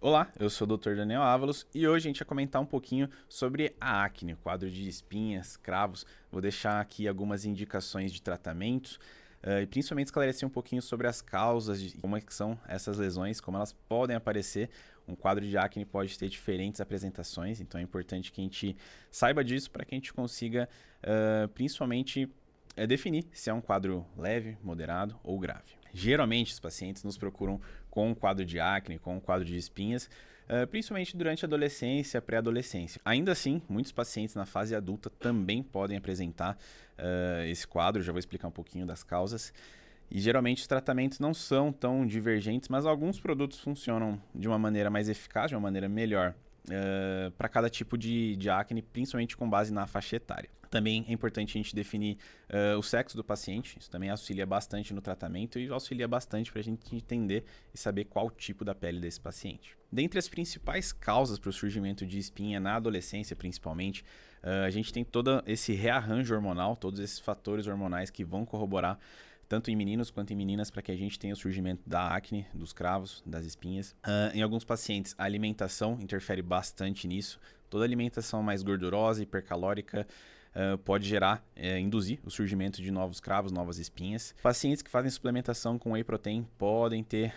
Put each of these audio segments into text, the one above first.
Olá, eu sou o Dr. Daniel Ávalos e hoje a gente vai comentar um pouquinho sobre a acne, o quadro de espinhas, cravos. Vou deixar aqui algumas indicações de tratamentos e principalmente esclarecer um pouquinho sobre as causas, de como é que são essas lesões, como elas podem aparecer. Um quadro de acne pode ter diferentes apresentações, então é importante que a gente saiba disso para que a gente consiga principalmente definir se é um quadro leve, moderado ou grave. Geralmente, os pacientes nos procuram com um quadro de acne, com um quadro de espinhas, principalmente durante a adolescência, pré-adolescência. Ainda assim, muitos pacientes na fase adulta também podem apresentar esse quadro, já vou explicar um pouquinho das causas. E geralmente os tratamentos não são tão divergentes, mas alguns produtos funcionam de uma maneira mais eficaz, de uma maneira melhor para cada tipo de acne, principalmente com base na faixa etária. Também é importante a gente definir o sexo do paciente, isso também auxilia bastante no tratamento e auxilia bastante para a gente entender e saber qual tipo da pele desse paciente. Dentre as principais causas para o surgimento de espinha na adolescência, principalmente, a gente tem todo esse rearranjo hormonal, todos esses fatores hormonais que vão corroborar tanto em meninos quanto em meninas, para que a gente tenha o surgimento da acne, dos cravos, das espinhas. Em alguns pacientes, a alimentação interfere bastante nisso. Toda alimentação mais gordurosa, hipercalórica, pode induzir o surgimento de novos cravos, novas espinhas. Pacientes que fazem suplementação com whey protein podem ter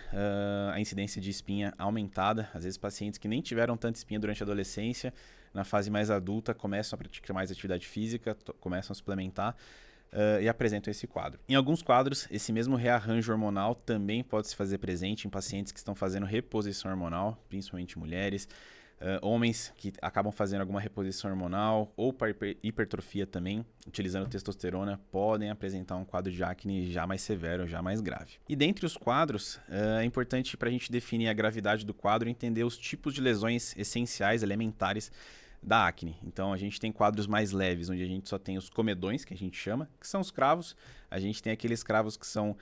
a incidência de espinha aumentada. Às vezes, pacientes que nem tiveram tanta espinha durante a adolescência, na fase mais adulta, começam a praticar mais atividade física, começam a suplementar. E apresentam esse quadro. Em alguns quadros, esse mesmo rearranjo hormonal também pode se fazer presente em pacientes que estão fazendo reposição hormonal, principalmente mulheres, homens que acabam fazendo alguma reposição hormonal ou para hipertrofia também, utilizando testosterona, podem apresentar um quadro de acne já mais severo, já mais grave. E dentre os quadros, é importante para a gente definir a gravidade do quadro e entender os tipos de lesões essenciais, elementares, da acne. Então a gente tem quadros mais leves, onde a gente só tem os comedões, que a gente chama, que são os cravos. A gente tem aqueles cravos que são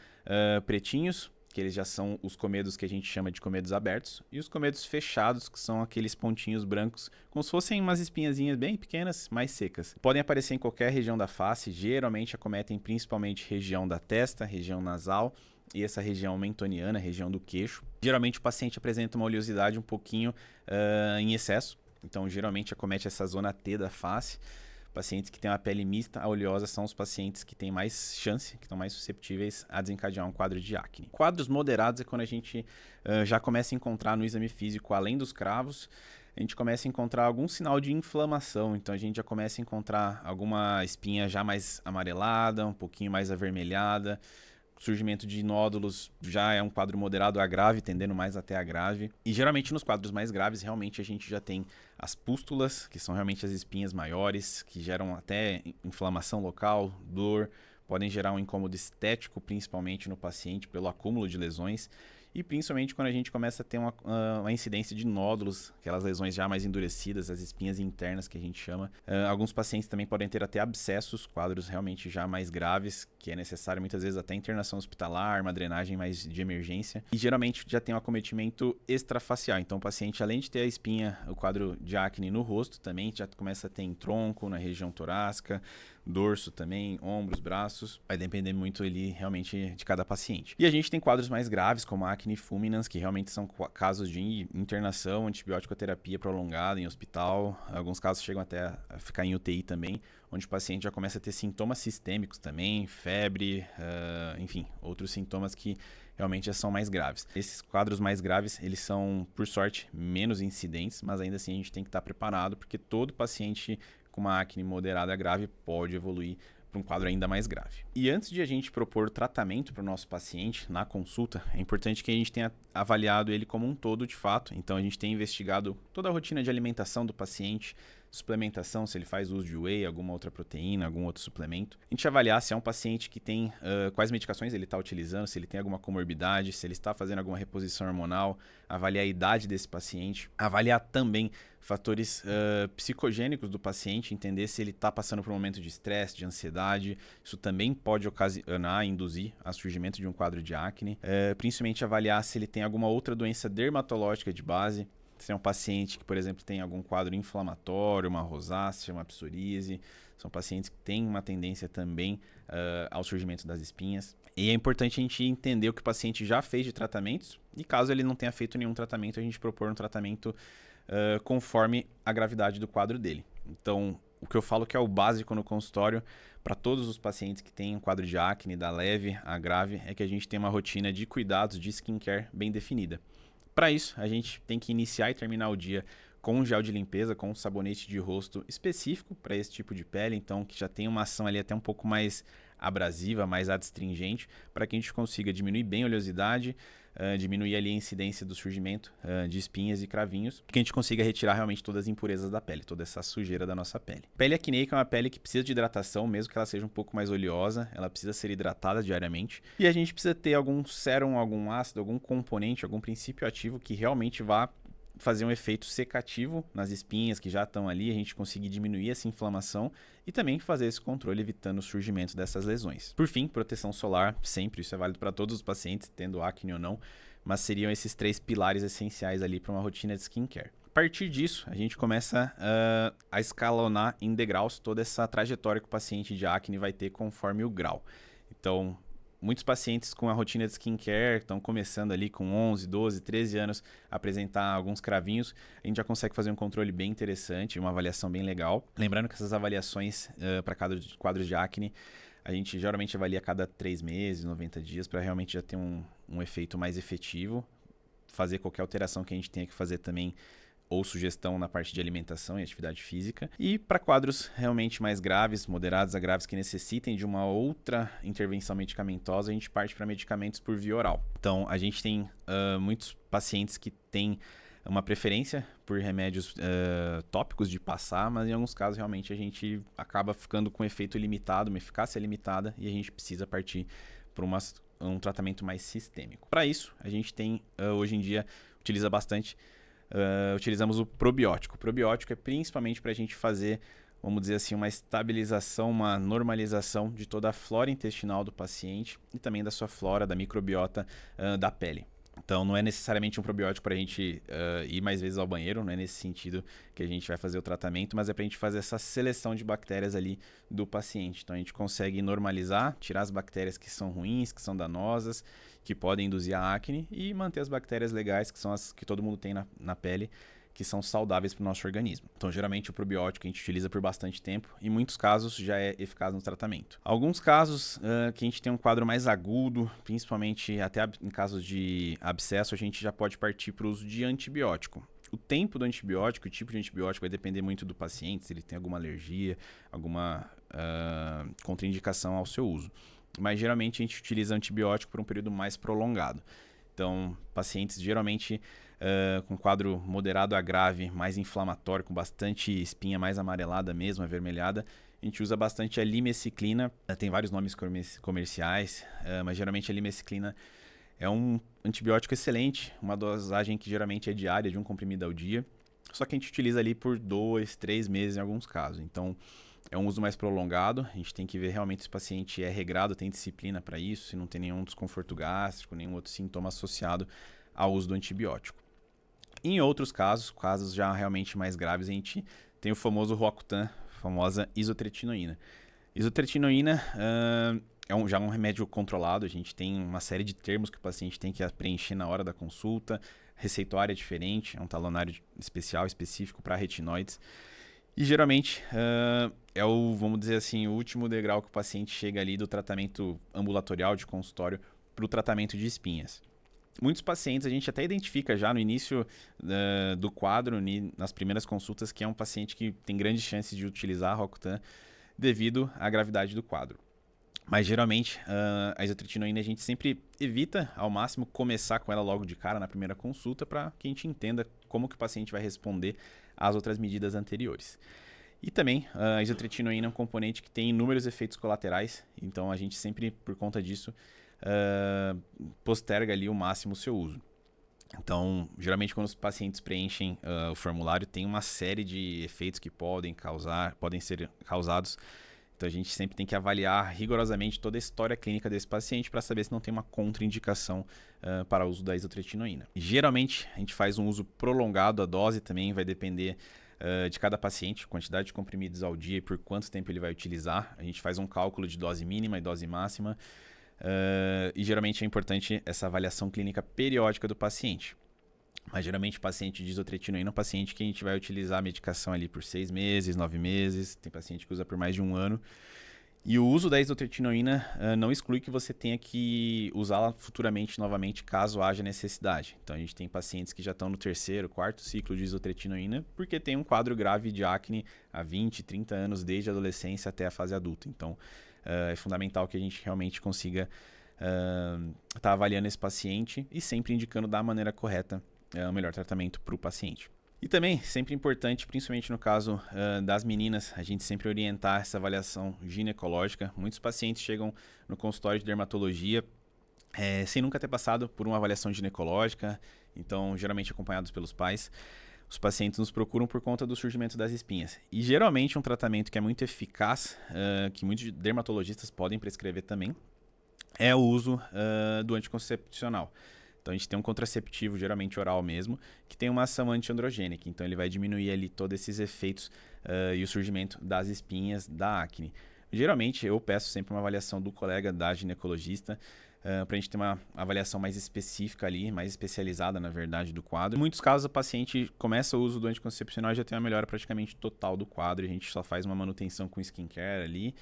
pretinhos, que eles já são os comedos que a gente chama de comedos abertos, e os comedos fechados, que são aqueles pontinhos brancos, como se fossem umas espinhazinhas bem pequenas, mais secas. Podem aparecer em qualquer região da face, geralmente acometem principalmente região da testa, região nasal, e essa região mentoniana, região do queixo. Geralmente o paciente apresenta uma oleosidade um pouquinho em excesso, então, geralmente, acomete essa zona T da face. Pacientes que têm uma pele mista a oleosa são os pacientes que têm mais chance, que estão mais susceptíveis a desencadear um quadro de acne. Quadros moderados é quando a gente já começa a encontrar no exame físico, além dos cravos, a gente começa a encontrar algum sinal de inflamação. Então, a gente já começa a encontrar alguma espinha já mais amarelada, um pouquinho mais avermelhada. Surgimento de nódulos já é um quadro moderado a grave, tendendo mais até a grave. E geralmente nos quadros mais graves, realmente a gente já tem as pústulas, que são realmente as espinhas maiores, que geram até inflamação local, dor, podem gerar um incômodo estético, principalmente no paciente, pelo acúmulo de lesões. E principalmente quando a gente começa a ter uma incidência de nódulos, aquelas lesões já mais endurecidas, as espinhas internas que a gente chama. Alguns pacientes também podem ter até abscessos, quadros realmente já mais graves, que é necessário muitas vezes até internação hospitalar, uma drenagem mais de emergência. E geralmente já tem um acometimento extrafacial. Então o paciente, além de ter a espinha, o quadro de acne no rosto, também já começa a ter em tronco, na região torácica, dorso também, ombros, braços. Vai depender muito ali realmente de cada paciente. E a gente tem quadros mais graves, como a acne fulminans, que realmente são casos de internação, antibiótico-terapia prolongada em hospital. Alguns casos chegam até a ficar em UTI também, onde o paciente já começa a ter sintomas sistêmicos também, febre, enfim, outros sintomas que realmente já são mais graves. Esses quadros mais graves, eles são, por sorte, menos incidentes, mas ainda assim a gente tem que estar preparado, porque todo paciente com uma acne moderada a grave pode evoluir para um quadro ainda mais grave. E antes de a gente propor tratamento para o nosso paciente na consulta, é importante que a gente tenha avaliado ele como um todo de fato. Então a gente tem investigado toda a rotina de alimentação do paciente, suplementação, se ele faz uso de whey, alguma outra proteína, algum outro suplemento. A gente avaliar se é um paciente que tem quais medicações ele está utilizando, se ele tem alguma comorbidade, se ele está fazendo alguma reposição hormonal, avaliar a idade desse paciente, avaliar também fatores psicogênicos do paciente, entender se ele está passando por um momento de estresse, de ansiedade. Isso também pode ocasionar, induzir a surgimento de um quadro de acne. Principalmente avaliar se ele tem alguma outra doença dermatológica de base, Se é um paciente que, por exemplo, tem algum quadro inflamatório, uma rosácea, uma psoríase, são pacientes que têm uma tendência também ao surgimento das espinhas. E é importante a gente entender o que o paciente já fez de tratamentos e caso ele não tenha feito nenhum tratamento, a gente propor um tratamento conforme a gravidade do quadro dele. Então, o que eu falo que é o básico no consultório para todos os pacientes que têm um quadro de acne, da leve a grave, é que a gente tem uma rotina de cuidados de skincare bem definida. Para isso, a gente tem que iniciar e terminar o dia com um gel de limpeza, com um sabonete de rosto específico para esse tipo de pele, então que já tem uma ação ali até um pouco mais abrasiva, mais adstringente, para que a gente consiga diminuir bem a oleosidade, diminuir ali a incidência do surgimento de espinhas e cravinhos, que a gente consiga retirar realmente todas as impurezas da pele, toda essa sujeira da nossa pele. Pele acneica é uma pele que precisa de hidratação, mesmo que ela seja um pouco mais oleosa, ela precisa ser hidratada diariamente, e a gente precisa ter algum sérum, algum ácido, algum componente, algum princípio ativo que realmente vá fazer um efeito secativo nas espinhas que já estão ali, a gente conseguir diminuir essa inflamação e também fazer esse controle evitando o surgimento dessas lesões. Por fim, proteção solar, sempre, isso é válido para todos os pacientes, tendo acne ou não, mas seriam esses 3 pilares essenciais ali para uma rotina de skincare. A partir disso, a gente começa a escalonar em degraus toda essa trajetória que o paciente de acne vai ter conforme o grau. Então, muitos pacientes com a rotina de skincare estão começando ali com 11, 12, 13 anos a apresentar alguns cravinhos. A gente já consegue fazer um controle bem interessante, uma avaliação bem legal. Lembrando que essas avaliações para cada quadro de acne, a gente geralmente avalia a cada 3 meses, 90 dias, para realmente já ter um efeito mais efetivo. Fazer qualquer alteração que a gente tenha que fazer também, ou sugestão na parte de alimentação e atividade física. E para quadros realmente mais graves, moderados a graves, que necessitem de uma outra intervenção medicamentosa, a gente parte para medicamentos por via oral. Então, a gente tem muitos pacientes que têm uma preferência por remédios tópicos de passar, mas em alguns casos realmente a gente acaba ficando com efeito limitado, uma eficácia limitada, e a gente precisa partir para um tratamento mais sistêmico. Para isso, a gente tem, hoje em dia, utiliza bastante utilizamos o probiótico. O probiótico é principalmente para a gente fazer, vamos dizer assim, uma estabilização, uma normalização de toda a flora intestinal do paciente e também da sua flora, da microbiota da pele. Então, não é necessariamente um probiótico para a gente ir mais vezes ao banheiro, não é nesse sentido que a gente vai fazer o tratamento, mas é para a gente fazer essa seleção de bactérias ali do paciente. Então, a gente consegue normalizar, tirar as bactérias que são ruins, que são danosas, que podem induzir a acne e manter as bactérias legais, que são as que todo mundo tem na pele, que são saudáveis para o nosso organismo. Então, geralmente, o probiótico a gente utiliza por bastante tempo e, em muitos casos, já é eficaz no tratamento. Alguns casos que a gente tem um quadro mais agudo, principalmente até em casos de abscesso, a gente já pode partir para o uso de antibiótico. O tempo do antibiótico, o tipo de antibiótico vai depender muito do paciente, se ele tem alguma alergia, alguma contraindicação ao seu uso. Mas, geralmente, a gente utiliza antibiótico por um período mais prolongado. Então, pacientes geralmente com quadro moderado a grave, mais inflamatório, com bastante espinha mais amarelada mesmo, avermelhada, a gente usa bastante a limeciclina. Tem vários nomes comerciais, mas geralmente a limeciclina é um antibiótico excelente, uma dosagem que geralmente é diária, de um comprimido ao dia. Só que a gente utiliza ali por 2, 3 meses em alguns casos. Então, é um uso mais prolongado, a gente tem que ver realmente se o paciente é regrado, tem disciplina para isso, se não tem nenhum desconforto gástrico, nenhum outro sintoma associado ao uso do antibiótico. Em outros casos já realmente mais graves, a gente tem o famoso Roacutan, a famosa isotretinoína. Isotretinoína já um remédio controlado, a gente tem uma série de termos que o paciente tem que preencher na hora da consulta, receituário é diferente, é um talonário específico para retinóides. E geralmente vamos dizer assim, o último degrau que o paciente chega ali do tratamento ambulatorial de consultório para o tratamento de espinhas. Muitos pacientes a gente até identifica já no início do quadro, nas primeiras consultas, que é um paciente que tem grandes chances de utilizar a Roacutan devido à gravidade do quadro. Mas geralmente a isotretinoína a gente sempre evita ao máximo começar com ela logo de cara na primeira consulta para que a gente entenda como que o paciente vai responder às outras medidas anteriores. E também a isotretinoína é um componente que tem inúmeros efeitos colaterais, então a gente sempre, por conta disso, posterga ali o máximo o seu uso. Então, geralmente quando os pacientes preenchem o formulário, tem uma série de efeitos que podem ser causados. Então a gente sempre tem que avaliar rigorosamente toda a história clínica desse paciente para saber se não tem uma contraindicação para o uso da isotretinoína. E, geralmente a gente faz um uso prolongado, a dose também vai depender de cada paciente, quantidade de comprimidos ao dia e por quanto tempo ele vai utilizar. A gente faz um cálculo de dose mínima e dose máxima e geralmente é importante essa avaliação clínica periódica do paciente. Mas geralmente o paciente de isotretinoína é um paciente que a gente vai utilizar a medicação ali por 6 meses, 9 meses, tem paciente que usa por mais de 1 ano. E o uso da isotretinoína não exclui que você tenha que usá-la futuramente novamente caso haja necessidade. Então a gente tem pacientes que já estão no 3º, 4º ciclo de isotretinoína porque tem um quadro grave de acne há 20, 30 anos, desde a adolescência até a fase adulta. Então é fundamental que a gente realmente consiga estar avaliando esse paciente e sempre indicando da maneira correta o melhor tratamento para o paciente. E também, sempre importante, principalmente no caso das meninas, a gente sempre orientar essa avaliação ginecológica. Muitos pacientes chegam no consultório de dermatologia sem nunca ter passado por uma avaliação ginecológica, então geralmente acompanhados pelos pais. Os pacientes nos procuram por conta do surgimento das espinhas. E geralmente um tratamento que é muito eficaz, que muitos dermatologistas podem prescrever também, é o uso do anticoncepcional. Então a gente tem um contraceptivo, geralmente oral mesmo, que tem uma ação antiandrogênica. Então ele vai diminuir ali todos esses efeitos e o surgimento das espinhas da acne. Geralmente eu peço sempre uma avaliação do colega da ginecologista para a gente ter uma avaliação mais específica ali, mais especializada na verdade do quadro. Em muitos casos o paciente começa o uso do anticoncepcional e já tem uma melhora praticamente total do quadro. A gente só faz uma manutenção com skincare ali.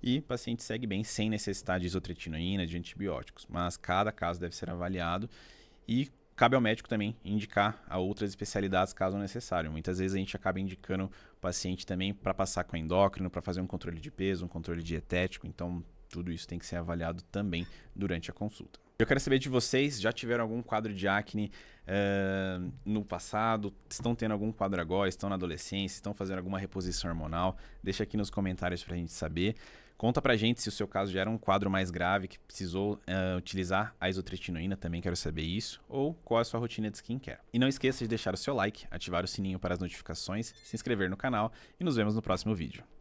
E o paciente segue bem sem necessidade de isotretinoína, de antibióticos. Mas cada caso deve ser avaliado e cabe ao médico também indicar a outras especialidades caso necessário. Muitas vezes a gente acaba indicando o paciente também para passar com endócrino, para fazer um controle de peso, um controle dietético. Então tudo isso tem que ser avaliado também durante a consulta. Eu quero saber de vocês, já tiveram algum quadro de acne no passado? Estão tendo algum quadro agora? Estão na adolescência? Estão fazendo alguma reposição hormonal? Deixa aqui nos comentários para a gente saber. Conta pra gente se o seu caso já era um quadro mais grave, que precisou utilizar a isotretinoína, também quero saber isso, ou qual é a sua rotina de skincare. E não esqueça de deixar o seu like, ativar o sininho para as notificações, se inscrever no canal e nos vemos no próximo vídeo.